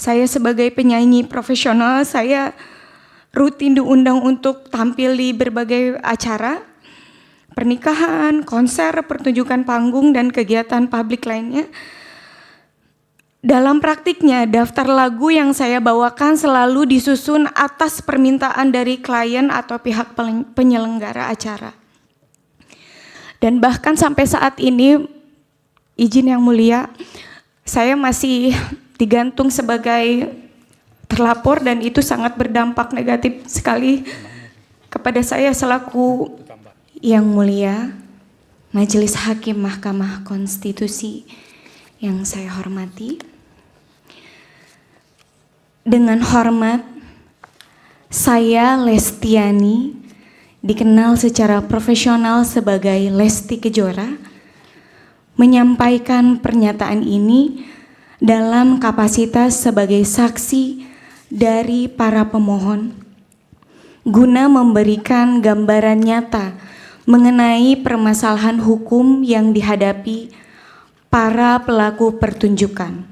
Saya sebagai penyanyi profesional, saya rutin diundang untuk tampil di berbagai acara, pernikahan, konser, pertunjukan panggung, dan kegiatan publik lainnya. Dalam praktiknya, daftar lagu yang saya bawakan selalu disusun atas permintaan dari klien atau pihak penyelenggara acara. Dan bahkan sampai saat ini, izin yang mulia, saya masih digantung sebagai terlapor dan itu sangat berdampak negatif sekali kepada saya selaku yang mulia Majelis Hakim Mahkamah Konstitusi yang saya hormati. Dengan hormat, saya Lestiani, dikenal secara profesional sebagai Lesti Kejora, menyampaikan pernyataan ini dalam kapasitas sebagai saksi dari para pemohon, guna memberikan gambaran nyata mengenai permasalahan hukum yang dihadapi para pelaku pertunjukan,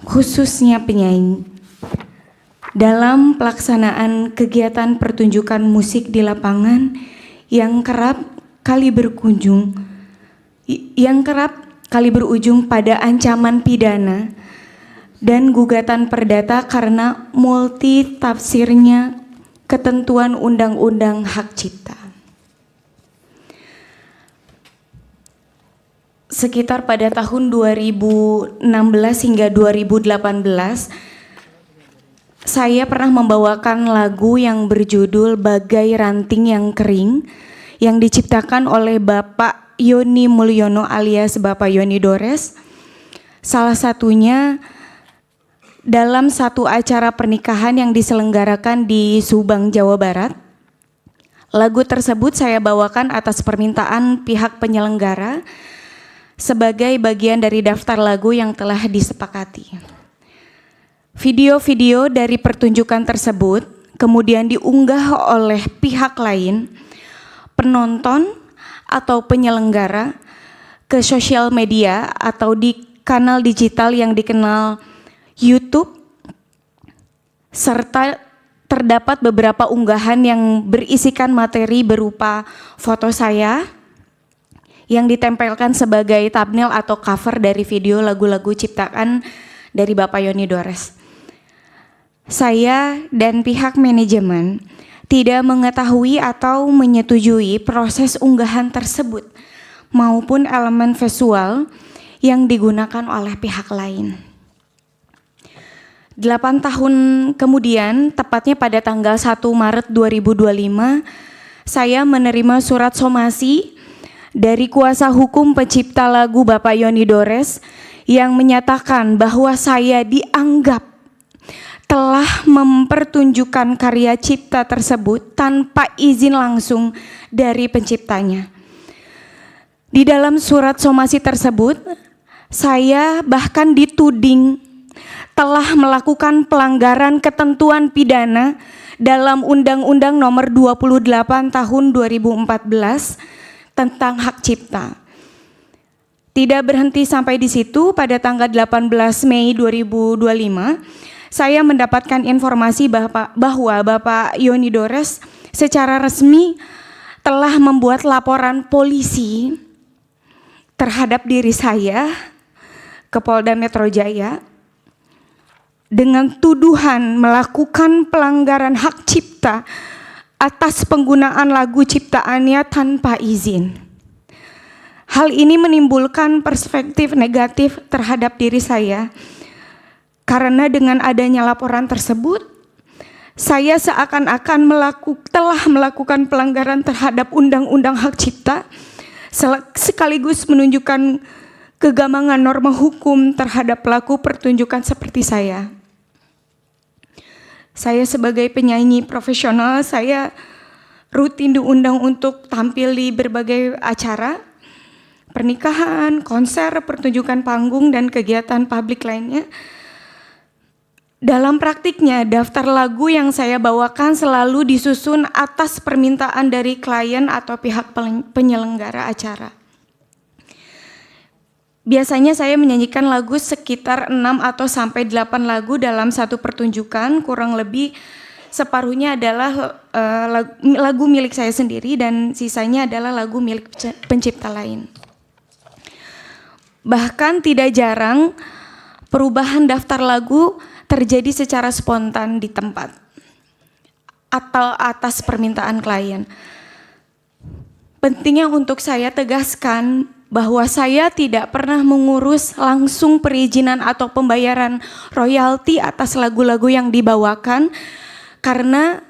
khususnya penyanyi, dalam pelaksanaan kegiatan pertunjukan musik di lapangan yang kerap kali berujung pada ancaman pidana dan gugatan perdata karena multi tafsirnya ketentuan Undang-Undang Hak Cipta. Sekitar pada tahun 2016 hingga 2018, saya pernah membawakan lagu yang berjudul Bagai Ranting yang Kering yang diciptakan oleh Bapak Yoni Mulyono alias Bapak Yoni Dores, salah satunya dalam satu acara pernikahan yang diselenggarakan di Subang, Jawa Barat. Lagu tersebut saya bawakan atas permintaan pihak penyelenggara sebagai bagian dari daftar lagu yang telah disepakati. Video-video dari pertunjukan tersebut kemudian diunggah oleh pihak lain, penonton atau penyelenggara, ke sosial media atau di kanal digital yang dikenal YouTube, serta terdapat beberapa unggahan yang berisikan materi berupa foto saya yang ditempelkan sebagai thumbnail atau cover dari video lagu-lagu ciptaan dari Bapak Yoni Dores. Saya dan pihak manajemen tidak mengetahui atau menyetujui proses unggahan tersebut maupun elemen visual yang digunakan oleh pihak lain. 8 tahun kemudian, tepatnya pada tanggal 1 Maret 2025, saya menerima surat somasi dari kuasa hukum pencipta lagu Bapak Yoni Dores yang menyatakan bahwa saya dianggap telah mempertunjukkan karya cipta tersebut tanpa izin langsung dari penciptanya. Di dalam surat somasi tersebut, saya bahkan dituding telah melakukan pelanggaran ketentuan pidana dalam Undang-Undang Nomor 28 Tahun 2014 tentang hak cipta. Tidak berhenti sampai di situ, pada tanggal 18 Mei 2025, saya mendapatkan informasi bahwa Bapak Yoni Dores secara resmi telah membuat laporan polisi terhadap diri saya ke Polda Metro Jaya dengan tuduhan melakukan pelanggaran hak cipta atas penggunaan lagu ciptaannya tanpa izin. Hal ini menimbulkan perspektif negatif terhadap diri saya, karena dengan adanya laporan tersebut, saya seakan-akan telah melakukan pelanggaran terhadap Undang-Undang Hak Cipta, sekaligus menunjukkan kegambangan norma hukum terhadap pelaku pertunjukan seperti saya. Saya sebagai penyanyi profesional, saya rutin diundang untuk tampil di berbagai acara, pernikahan, konser, pertunjukan panggung, dan kegiatan publik lainnya. Dalam praktiknya, daftar lagu yang saya bawakan selalu disusun atas permintaan dari klien atau pihak penyelenggara acara. Biasanya saya menyanyikan lagu sekitar 6 atau sampai 8 lagu dalam satu pertunjukan, kurang lebih separuhnya adalah lagu milik saya sendiri dan sisanya adalah lagu milik pencipta lain. Bahkan tidak jarang perubahan daftar lagu terjadi secara spontan di tempat atau atas permintaan klien. Pentingnya untuk saya tegaskan bahwa saya tidak pernah mengurus langsung perizinan atau pembayaran royalti atas lagu-lagu yang dibawakan, karena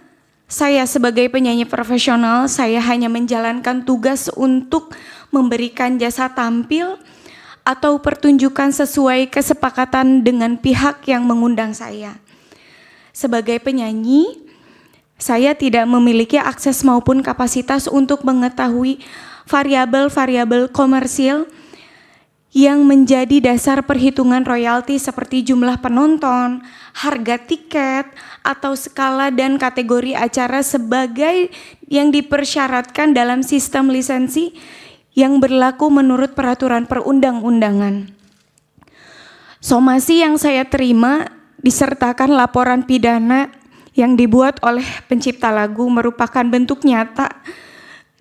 saya sebagai penyanyi profesional, saya hanya menjalankan tugas untuk memberikan jasa tampil atau pertunjukan sesuai kesepakatan dengan pihak yang mengundang saya. Sebagai penyanyi, saya tidak memiliki akses maupun kapasitas untuk mengetahui variabel-variabel komersil yang menjadi dasar perhitungan royalti seperti jumlah penonton, harga tiket, atau skala dan kategori acara sebagai yang dipersyaratkan dalam sistem lisensi yang berlaku menurut peraturan perundang-undangan. Somasi yang saya terima disertakan laporan pidana yang dibuat oleh pencipta lagu merupakan bentuk nyata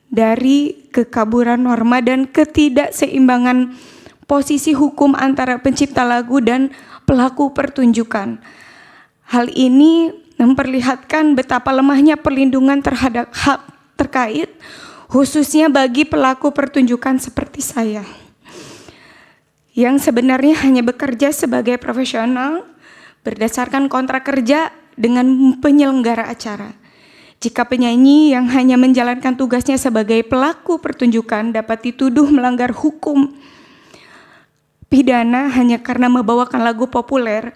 dari kekaburan norma dan ketidakseimbangan posisi hukum antara pencipta lagu dan pelaku pertunjukan. Hal ini memperlihatkan betapa lemahnya perlindungan terhadap hak terkait, khususnya bagi pelaku pertunjukan seperti saya, yang sebenarnya hanya bekerja sebagai profesional berdasarkan kontrak kerja dengan penyelenggara acara. Jika penyanyi yang hanya menjalankan tugasnya sebagai pelaku pertunjukan dapat dituduh melanggar hukum pidana hanya karena membawakan lagu populer,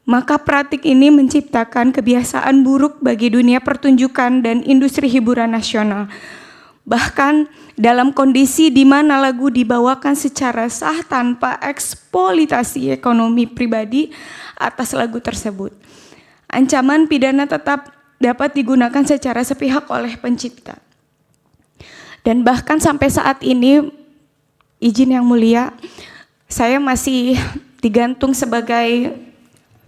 maka praktik ini menciptakan kebiasaan buruk bagi dunia pertunjukan dan industri hiburan nasional. Bahkan dalam kondisi di mana lagu dibawakan secara sah tanpa eksploitasi ekonomi pribadi atas lagu tersebut. Ancaman pidana tetap dapat digunakan secara sepihak oleh pencipta. Dan bahkan sampai saat ini, izin yang mulia, saya masih digantung sebagai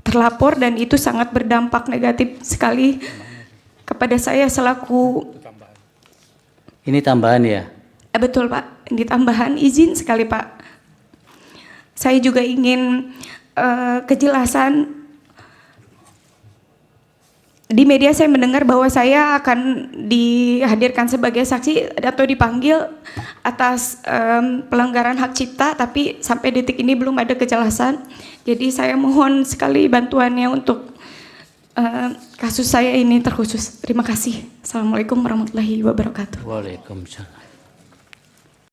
terlapor dan itu sangat berdampak negatif sekali kepada saya selaku. Ini tambahan ya? Betul Pak, ini tambahan, izin sekali Pak. Saya juga ingin kejelasan. Di media saya mendengar bahwa saya akan dihadirkan sebagai saksi atau dipanggil atas pelanggaran hak cipta, tapi sampai detik ini belum ada kejelasan. Jadi saya mohon sekali bantuannya untuk kasus saya ini terkhusus. Terima kasih. Assalamualaikum warahmatullahi wabarakatuh. Waalaikumsalam.